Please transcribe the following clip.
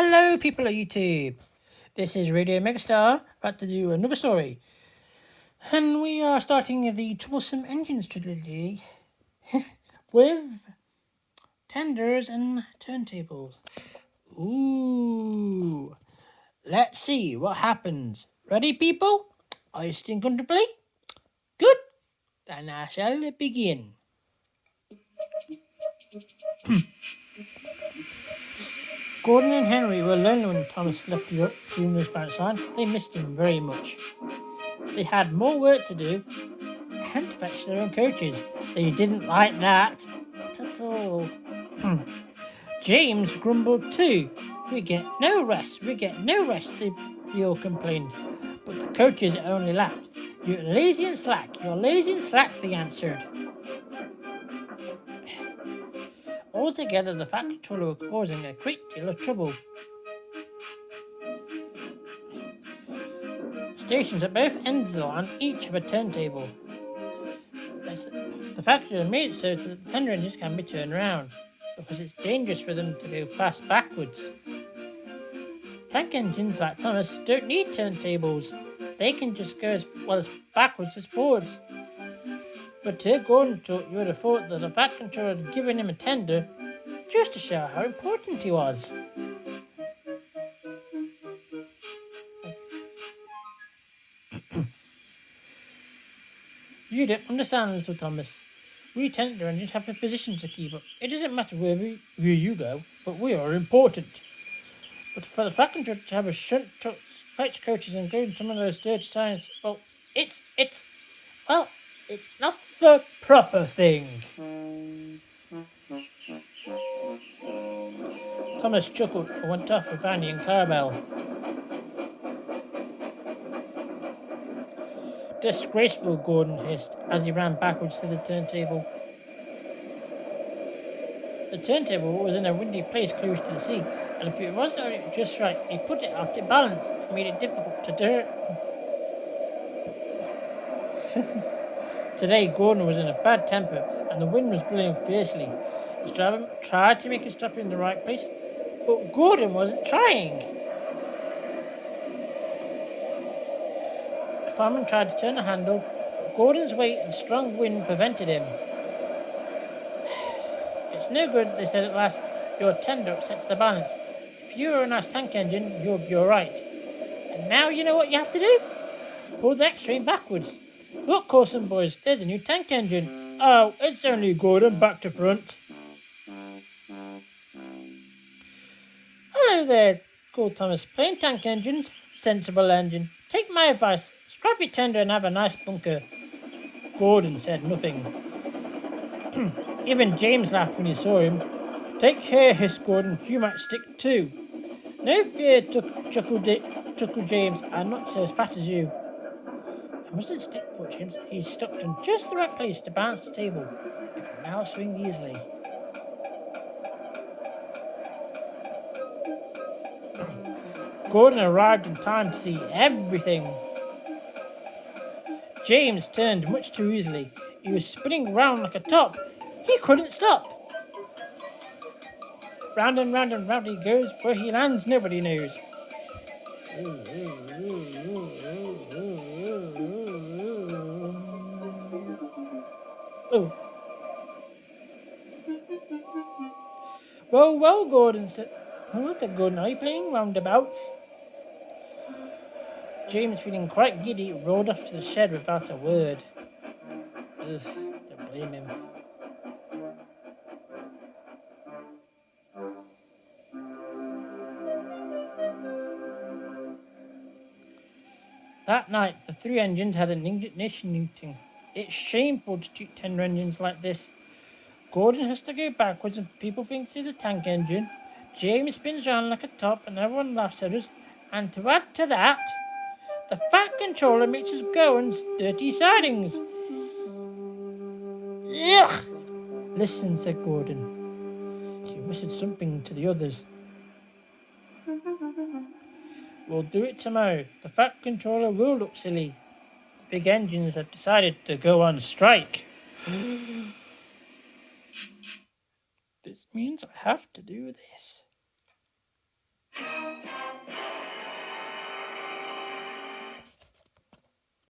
Hello, people of YouTube. This is Radio Megastar, about to do another story. And we are starting the Troublesome Engines trilogy with tenders and turntables. Ooh. Let's see what happens. Ready, people? Are you sitting comfortably? Good. Then I shall begin. Gordon and Henry were lonely when Thomas left Bruno's parents' side. They missed him very much. They had more work to do and to fetch their own coaches. They didn't like that. Not at all. James grumbled too. We get no rest, they all complained. But the coaches only laughed. You're lazy and slack, they answered. Altogether, the Fat Controller were causing a great deal of trouble. Stations at both ends of the line each have a turntable. The factory made it so that the tender engines can be turned around, because it's dangerous for them to go fast backwards. Tank engines like Thomas don't need turntables. They can just go as well as backwards as forwards. But to Gordon thought you would have thought that the Fat Controller had given him a tender just to show how important he was. You don't understand, little Thomas. We tender engines have a position to keep up. It doesn't matter where you go, but we are important. But for the Fat Controller to have a shunt truck, fetch coaches and go in some of those dirty signs, well, it's not the proper thing. Thomas chuckled and went off with Annie and Clarabelle. Disgraceful, Gordon hissed as he ran backwards to the turntable. The turntable was in a windy place close to the sea, and if it wasn't just right, he put it out of balance and made it difficult to turn. Today, Gordon was in a bad temper, and the wind was blowing fiercely. His driver tried to make it stop in the right place, but Gordon wasn't trying. The fireman tried to turn the handle, but Gordon's weight and strong wind prevented him. It's no good, they said at last. Your tender upsets the balance. If you were a nice tank engine, you'll be alright. And now you know what you have to do? Pull the next train backwards. Look, Corson boys, there's a new tank engine. Oh, it's only Gordon, back to front. Hello there, called Thomas. Plain tank engines, sensible engine. Take my advice, scrap your tender and have a nice bunker. Gordon said nothing. Even James laughed when he saw him. Take care, hissed Gordon, you might stick too. No fear, chuckled James, I'm not so fat as you. I mustn't stick, thought James. He stopped in just the right place to balance the table. It could now swing easily. Gordon arrived in time to see everything. James turned much too easily. He was spinning round like a top. He couldn't stop. Round and round he goes. Where he lands, nobody knows. Oh. Well, Gordon said. What's that, Gordon? Are you playing roundabouts? James, feeling quite giddy, rolled off to the shed without a word. Ugh, don't blame him. That night, the three engines had an ignition meeting. It's shameful to treat tender engines like this. Gordon has to go backwards and people think he's a tank engine. James spins round like a top and everyone laughs at us. And to add to that, the Fat Controller makes us go on dirty sidings. Ugh! Listen, said Gordon. He whispered something to the others. We'll do it tomorrow. The Fat Controller will look silly. The big engines have decided to go on strike. This means I have to do this.